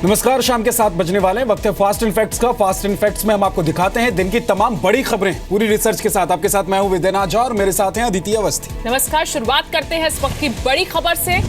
नमस्कार, शाम के 7 बजने वाले हैं। वक्त है फास्ट एंड फैक्ट्स का। फास्ट एंड फैक्ट्स में हम आपको दिखाते हैं दिन की तमाम बड़ी खबरें पूरी रिसर्च के साथ। आपके साथ मैं हूं विद्या नाझा और मेरे साथ हैं अदिति अवस्थी। नमस्कार, शुरुआत करते हैं इस वक्त की बड़ी खबर से।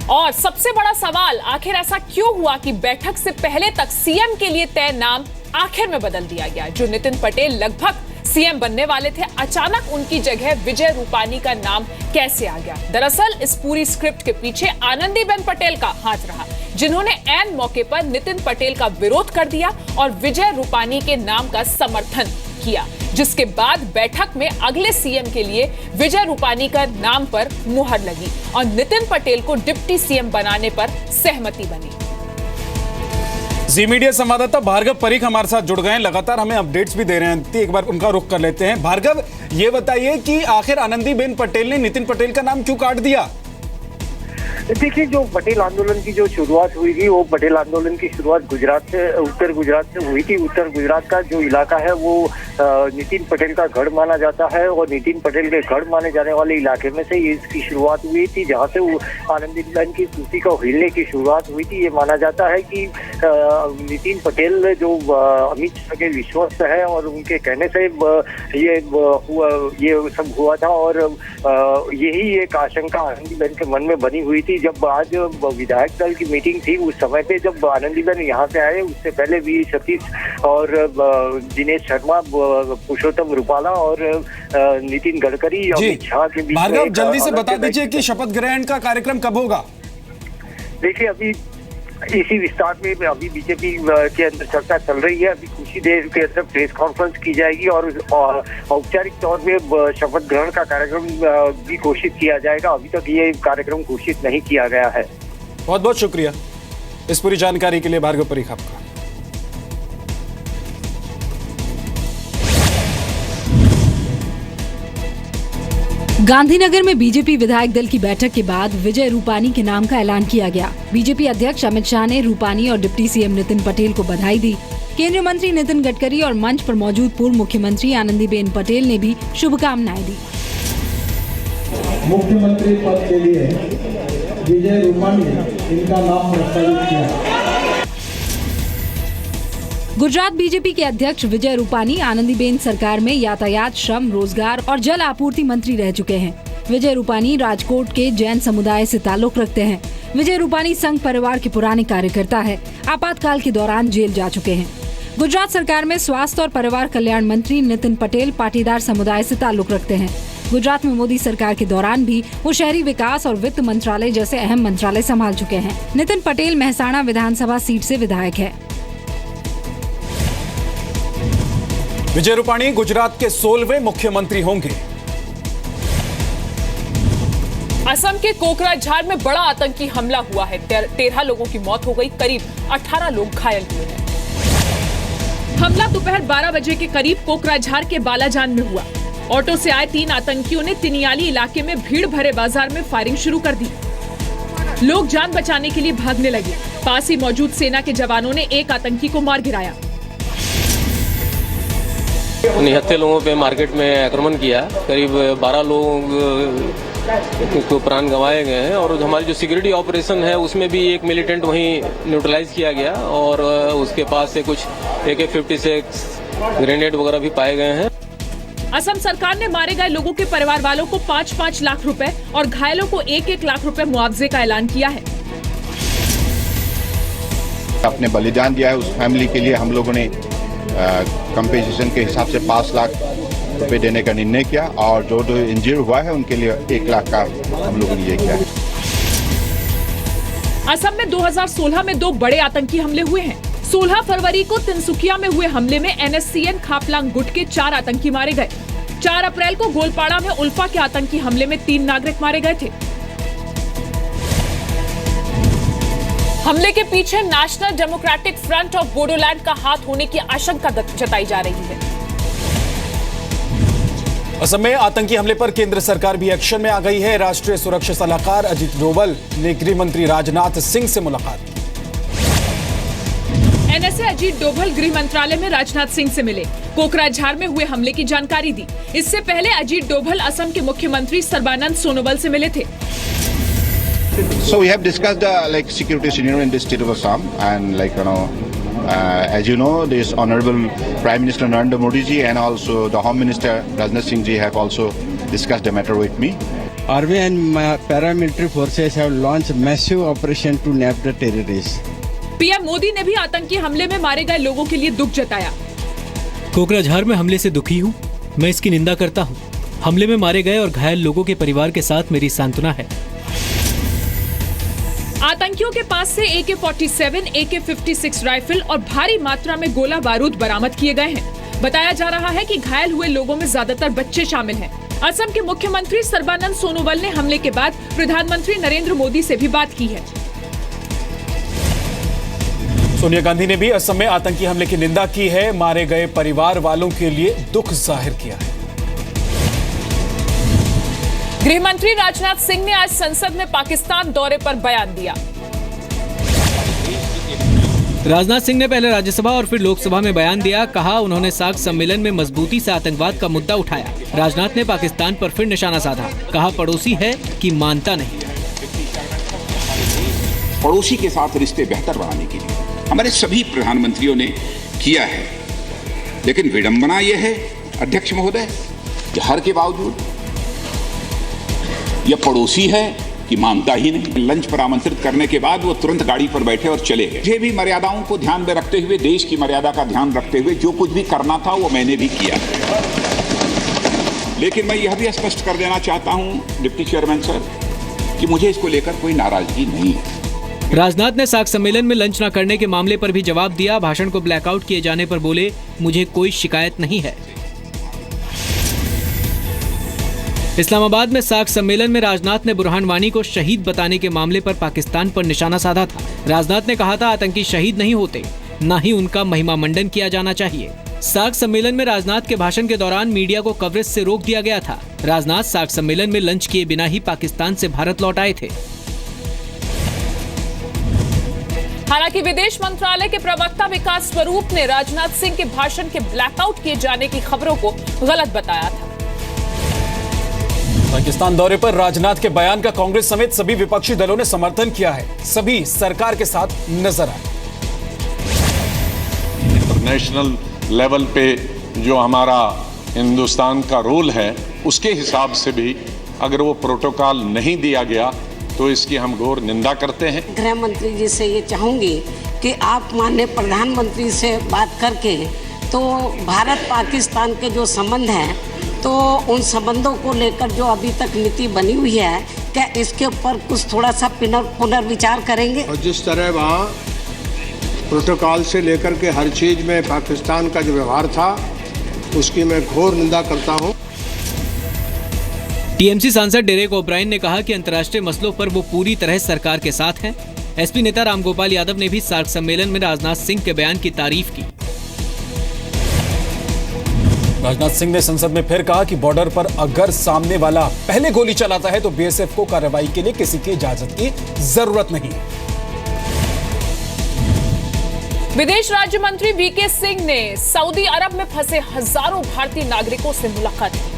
और सबसे बड़ा सवाल, आखिर ऐसा क्यों हुआ कि बैठक से पहले तक सीएम के लिए तय नाम आखिर में बदल दिया गया। जो नितिन पटेल लगभग सीएम बनने वाले थे, अचानक उनकी जगह विजय रूपानी का नाम कैसे आ गया। दरअसल इस पूरी स्क्रिप्ट के पीछे आनंदीबेन पटेल का हाथ रहा, जिन्होंने ऐन मौके पर नितिन पटेल का विरोध कर दिया और विजय रूपानी के नाम का समर्थन किया, जिसके बाद बैठक में अगले सीएम के लिए विजय रूपानी का नाम पर मुहर लगी और नितिन पटेल को डिप्टी सीएम बनाने पर सहमति बनी। जी मीडिया संवाददाता भार्गव परीख हमारे साथ जुड़ गए हैं, लगातार हमें अपडेट्स भी दे रहे हैं। एक बार उनका रुख कर लेते हैं। भार्गव, ये बताइए कि आखिर आनंदीबेन पटेल ने नितिन पटेल का नाम क्यों काट दिया? देखिए, जो पटेल आंदोलन की जो शुरुआत हुई थी, वो पटेल आंदोलन की शुरुआत गुजरात से, उत्तर गुजरात से हुई थी। उत्तर गुजरात का जो इलाका है वो नितिन पटेल का गढ़ माना जाता है और नितिन पटेल के गढ़ माने जाने वाले इलाके में से इसकी शुरुआत हुई थी, जहाँ से वो आनंदीबेन की सूची को हिलने की शुरुआत हुई थी। ये माना जाता है कि नितिन पटेल जो अमित शाह के विश्वस्त है और उनके कहने से ये सब हुआ था और यही एक आशंका आनंदीबेन के मन में बनी हुई थी। जब आज विधायक दल की मीटिंग थी, उस समय पे जब आनंदीबेन यहाँ से आए, उससे पहले वी सतीश और दिनेश शर्मा, पुरुषोत्तम रूपाला और नितिन गडकरी, अमित शाह के बीच। भार्गव, जल्दी से बता दीजिए कि शपथ ग्रहण का कार्यक्रम कब होगा? देखिए, अभी इसी विस्तार में अभी बीजेपी के अंदर चर्चा चल रही है। अभी कुछ ही देर के अंदर प्रेस कॉन्फ्रेंस की जाएगी और औपचारिक तौर पे शपथ ग्रहण का कार्यक्रम भी घोषित किया जाएगा। अभी तक ये कार्यक्रम घोषित नहीं किया गया है। बहुत बहुत शुक्रिया इस पूरी जानकारी के लिए भार्गव परीख आपका। गांधीनगर में बीजेपी विधायक दल की बैठक के बाद विजय रूपानी के नाम का ऐलान किया गया। बीजेपी अध्यक्ष अमित शाह ने रूपानी और डिप्टी सीएम नितिन पटेल को बधाई दी। केंद्रीय मंत्री नितिन गडकरी और मंच पर मौजूद पूर्व मुख्यमंत्री आनंदीबेन पटेल ने भी शुभकामनाएं दी। मुख्यमंत्री पद के लिए विजय रूपानी इनका नाम प्रस्तावित किया। गुजरात बीजेपी के अध्यक्ष विजय रूपानी आनंदीबेन सरकार में यातायात, श्रम, रोजगार और जल आपूर्ति मंत्री रह चुके हैं। विजय रूपानी राजकोट के जैन समुदाय से ताल्लुक रखते हैं। विजय रूपानी संघ परिवार के पुराने कार्यकर्ता है। आपातकाल के दौरान जेल जा चुके हैं। गुजरात सरकार में स्वास्थ्य और परिवार कल्याण मंत्री नितिन पटेल पाटीदार समुदाय से ताल्लुक रखते हैं। गुजरात में मोदी सरकार के दौरान भी वो शहरी विकास और वित्त मंत्रालय जैसे अहम मंत्रालय संभाल चुके हैं। नितिन पटेल मेहसाणा विधानसभा सीट से विधायक है। विजय रूपानी गुजरात के 16वें मुख्यमंत्री होंगे। असम के कोकराझार में बड़ा आतंकी हमला हुआ है। 13 लोगों की मौत हो गई, करीब 18 लोग घायल हुए हैं। हमला दोपहर 12 बजे के करीब कोकराझार के बालाजान में हुआ। ऑटो से आए 3 आतंकियों ने तिनियाली इलाके में भीड़ भरे बाजार में फायरिंग शुरू कर दी। लोग जान बचाने के लिए भागने लगे। पास ही मौजूद सेना के जवानों ने एक आतंकी को मार गिराया। 69 लोगों पे मार्केट में आक्रमण किया। करीब 12 लोग को प्राण गंवाए गए हैं और हमारी जो सिक्योरिटी ऑपरेशन है उसमें भी एक मिलिटेंट वहीं न्यूट्रलाइज किया गया और उसके पास से कुछ AK-56 ग्रेनेड वगैरह भी पाए गए हैं। असम सरकार ने मारे गए लोगों के परिवार वालों को 5-5 लाख रुपए और घायलों को 1-1 लाख रुपए मुआवजे का ऐलान किया है। अपने बलिदान दिया है उस फैमिली के लिए हम लोगों ने कंपेंसेशन के हिसाब से 5 लाख रुपए देने का निर्णय किया और जो इंजर्ड हुआ है उनके लिए 1 लाख का हम लोगों ने ये किया है। असम में 2016 में 2 बड़े आतंकी हमले हुए हैं। 16 फरवरी को तिनसुकिया में हुए हमले में NSCN खापलांग गुट के 4 आतंकी मारे गए। 4 अप्रैल को गोलपाड़ा में उल्फा के आतंकी हमले में 3 नागरिक मारे गए थे। हमले के पीछे national democratic front of Bodoland का हाथ होने की आशंका जताई जा रही है। असम में आतंकी हमले पर केंद्र सरकार भी एक्शन में आ गई है। राष्ट्रीय सुरक्षा सलाहकार अजीत डोभाल ने गृह मंत्री राजनाथ सिंह से मुलाकात की। NSA अजीत डोभाल गृह मंत्रालय में राजनाथ सिंह से मिले, कोकराझार में हुए हमले की जानकारी दी। इससे पहले अजीत डोभाल असम के मुख्यमंत्री सर्बानंद सोनोवाल से मिले थे। So we have discussed like security scenario in the state of Assam, and like as you know, this Honorable Prime Minister Narendra Modi ji and also the Home Minister Rajnath Singh ji have also discussed the matter with me. Army and paramilitary forces have launched massive operation to nab the terrorists. PM Modi ने भी आतंकी हमले में मारे गए लोगों के लिए दुख जताया। कोकराझार में हमले से दुखी हूँ, मैं इसकी निंदा करता हूँ। हमले में मारे गए और घायल लोगों के परिवार के साथ मेरी सांत्वना है। आतंकियों के पास से AK-47, AK-56 राइफल और भारी मात्रा में गोला बारूद बरामद किए गए हैं। बताया जा रहा है कि घायल हुए लोगों में ज्यादातर बच्चे शामिल हैं। असम के मुख्यमंत्री सर्बानंद सोनोवाल ने हमले के बाद प्रधानमंत्री नरेंद्र मोदी से भी बात की है। सोनिया गांधी ने भी असम में आतंकी हमले की निंदा की है। मारे गए परिवार वालों के लिए दुख जाहिर किया है। गृह मंत्री राजनाथ सिंह ने आज संसद में पाकिस्तान दौरे पर बयान दिया। राजनाथ सिंह ने पहले राज्यसभा और फिर लोकसभा में बयान दिया। कहा उन्होंने सार्क सम्मेलन में मजबूती से आतंकवाद का मुद्दा उठाया। राजनाथ ने पाकिस्तान पर फिर निशाना साधा। कहा पड़ोसी है कि मानता नहीं। पड़ोसी के साथ रिश्ते बेहतर बनाने के लिए हमारे सभी प्रधानमंत्रियों ने किया है, लेकिन विडंबना यह है अध्यक्ष महोदय कि हर के बावजूद यह पड़ोसी है कि मानता ही नहीं। लंच पर आमंत्रित करने के बाद वो तुरंत गाड़ी पर बैठे और चले गए। मुझे भी मर्यादाओं को ध्यान में रखते हुए, देश की मर्यादा का ध्यान रखते हुए जो कुछ भी करना था वो मैंने भी किया। लेकिन मैं यह भी स्पष्ट कर देना चाहता हूं डिप्टी चेयरमैन सर कि मुझे इसको लेकर कोई नाराजगी नहीं है। राजनाथ ने सार्क सम्मेलन में लंच न करने के मामले पर भी जवाब दिया। भाषण को ब्लैकआउट किए जाने पर बोले, मुझे कोई शिकायत नहीं है। इस्लामाबाद में सार्क सम्मेलन में राजनाथ ने बुरहान वानी को शहीद बताने के मामले पर पाकिस्तान पर निशाना साधा था। राजनाथ ने कहा था आतंकी शहीद नहीं होते, न ही उनका महिमा मंडन किया जाना चाहिए। सार्क सम्मेलन में राजनाथ के भाषण के दौरान मीडिया को कवरेज से रोक दिया गया था। राजनाथ सार्क सम्मेलन में लंच किए बिना ही पाकिस्तान से भारत लौट आए थे। हालांकि विदेश मंत्रालय के प्रवक्ता विकास स्वरूप ने राजनाथ सिंह के भाषण के ब्लैकआउट किए जाने की खबरों को गलत बताया था। पाकिस्तान दौरे पर राजनाथ के बयान का कांग्रेस समेत सभी विपक्षी दलों ने समर्थन किया है। सभी सरकार के साथ नजर आए। इंटरनेशनल लेवल पे जो हमारा हिंदुस्तान का रोल है उसके हिसाब से भी अगर वो प्रोटोकॉल नहीं दिया गया तो इसकी हम घोर निंदा करते हैं। गृह मंत्री जी से ये चाहूंगी कि आप माननीय प्रधानमंत्री से बात करके तो भारत पाकिस्तान के जो संबंध हैं तो उन संबंधों को लेकर जो अभी तक नीति बनी हुई है, क्या इसके ऊपर कुछ थोड़ा सा पुनर्विचार करेंगे? और जिस तरह वहाँ प्रोटोकॉल से लेकर के हर चीज में पाकिस्तान का जो व्यवहार था उसकी मैं घोर निंदा करता हूँ। टीएमसी सांसद डेरेक ओब्रायन ने कहा कि अंतर्राष्ट्रीय मसलों पर वो पूरी तरह सरकार के साथ हैं। एसपी नेता रामगोपाल यादव ने भी सार्क सम्मेलन में राजनाथ सिंह के बयान की तारीफ की। राजनाथ सिंह ने संसद में फिर कहा कि बॉर्डर पर अगर सामने वाला पहले गोली चलाता है तो बीएसएफ को कार्रवाई के लिए किसी की इजाजत की जरूरत नहीं। विदेश राज्य मंत्री वीके सिंह ने सऊदी अरब में फंसे हजारों भारतीय नागरिकों से मुलाकात की।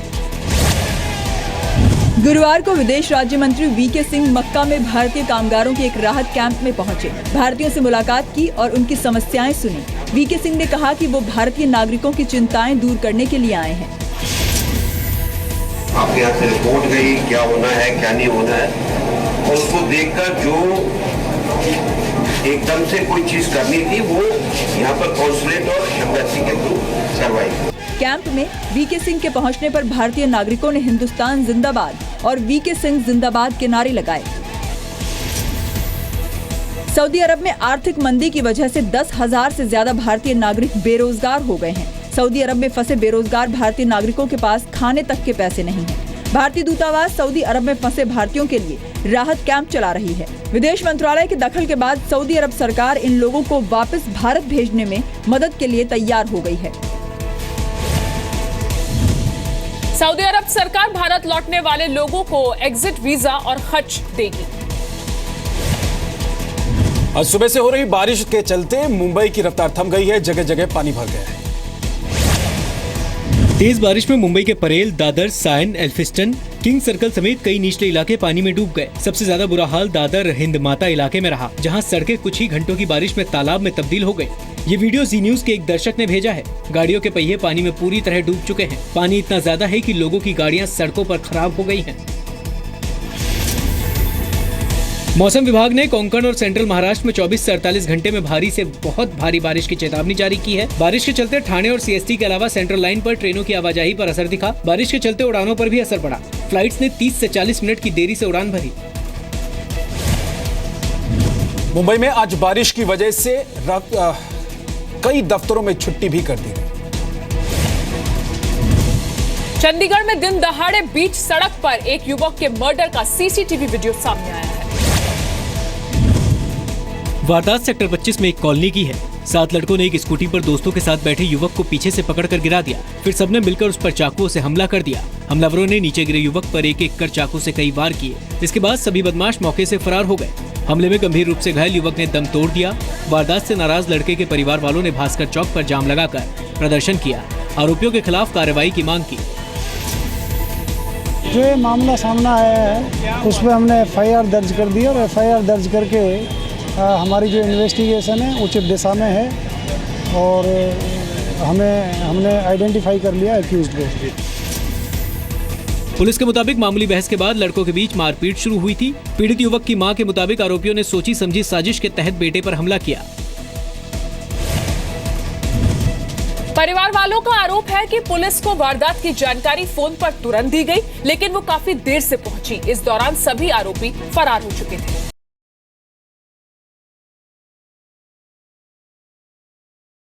गुरुवार को विदेश राज्य मंत्री वीके सिंह मक्का में भारतीय कामगारों के एक राहत कैंप में पहुंचे, भारतीयों से मुलाकात की और उनकी समस्याएं सुनी। वीके सिंह ने कहा कि वो भारतीय नागरिकों की चिंताएं दूर करने के लिए आए हैं। आपके यहाँ से रिपोर्ट गई, क्या होना है क्या नहीं होना है, और उसको देखकर जो एकदम से कोई चीज करनी थी वो यहाँ पर कॉन्सुलेट और एम्बेसी के थ्रू करवाई। कैंप में वीके सिंह के पहुंचने पर भारतीय नागरिकों ने हिंदुस्तान जिंदाबाद और वीके सिंह जिंदाबाद के नारे लगाए। सऊदी अरब में आर्थिक मंदी की वजह से 10,000 से ज्यादा भारतीय नागरिक बेरोजगार हो गए हैं। सऊदी अरब में फंसे बेरोजगार भारतीय नागरिकों के पास खाने तक के पैसे नहीं हैं। भारतीय दूतावास सऊदी अरब में फंसे भारतीयों के लिए राहत कैंप चला रही है। विदेश मंत्रालय के दखल के बाद सऊदी अरब सरकार इन लोगों को वापस भारत भेजने में मदद के लिए तैयार हो गई है। सऊदी अरब सरकार भारत लौटने वाले लोगों को एग्जिट वीजा और खर्च देगी। आज सुबह से हो रही बारिश के चलते मुंबई की रफ्तार थम गई है। जगह जगह पानी भर गया है। तेज बारिश में मुंबई के परेल, दादर, सायन, एल्फिस्टन, किंग सर्कल समेत कई निचले इलाके पानी में डूब गए। सबसे ज्यादा बुरा हाल दादर हिंद माता इलाके में रहा, जहां सड़कें कुछ ही घंटों की बारिश में तालाब में तब्दील हो गई। ये वीडियो जी न्यूज के एक दर्शक ने भेजा है। गाड़ियों के पहिए पानी में पूरी तरह डूब चुके हैं। पानी इतना ज्यादा है कि लोगों की गाड़ियां सड़कों पर खराब हो गई हैं। मौसम विभाग ने कोंकण और सेंट्रल महाराष्ट्र में 24 से 48 घंटे में भारी से बहुत भारी बारिश की चेतावनी जारी की है। बारिश के चलते ठाणे और सीएसटी के अलावा सेंट्रल लाइन पर ट्रेनों की आवाजाही पर असर दिखा। बारिश के चलते उड़ानों पर भी असर पड़ा। फ्लाइट्स ने 30 से 40 मिनट की देरी से उड़ान भरी। मुंबई में आज बारिश की वजह से कई दफ्तरों में छुट्टी भी कर दी गई। चंडीगढ़ में दिन दहाड़े बीच सड़क पर एक युवक के मर्डर का सीसीटीवी वीडियो सामने आया है। वारदात सेक्टर 25 में एक कॉलोनी की है। 7 लड़कों ने एक स्कूटी पर दोस्तों के साथ बैठे युवक को पीछे से पकड़कर गिरा दिया। फिर सबने मिलकर उस पर चाकुओं से हमला कर दिया। हमलावरों ने नीचे गिरे युवक पर एक एक कर चाकू से कई वार किए। इसके बाद सभी बदमाश मौके से फरार हो गए। हमले में गंभीर रूप से घायल युवक ने दम तोड़ दिया। वारदात से नाराज लड़के के परिवार वालों ने भास्कर चौक पर जाम लगाकर प्रदर्शन किया। आरोपियों के खिलाफ कार्रवाई की मांग की। जो ये मामला सामने आया है उसमें हमने FIR दर्ज कर दी और FIR दर्ज करके हमारी जो इन्वेस्टिगेशन है उचित दिशा में है और हमने आइडेंटिफाई कर लिया एक्यूज्ड को। पुलिस के मुताबिक मामूली बहस के बाद लड़कों के बीच मारपीट शुरू हुई थी। पीड़ित युवक की मां के मुताबिक आरोपियों ने सोची समझी साजिश के तहत बेटे पर हमला किया। परिवार वालों का आरोप है कि पुलिस को वारदात की जानकारी फोन पर तुरंत दी गई, लेकिन वो काफी देर से पहुंची। इस दौरान सभी आरोपी फरार हो चुके थे।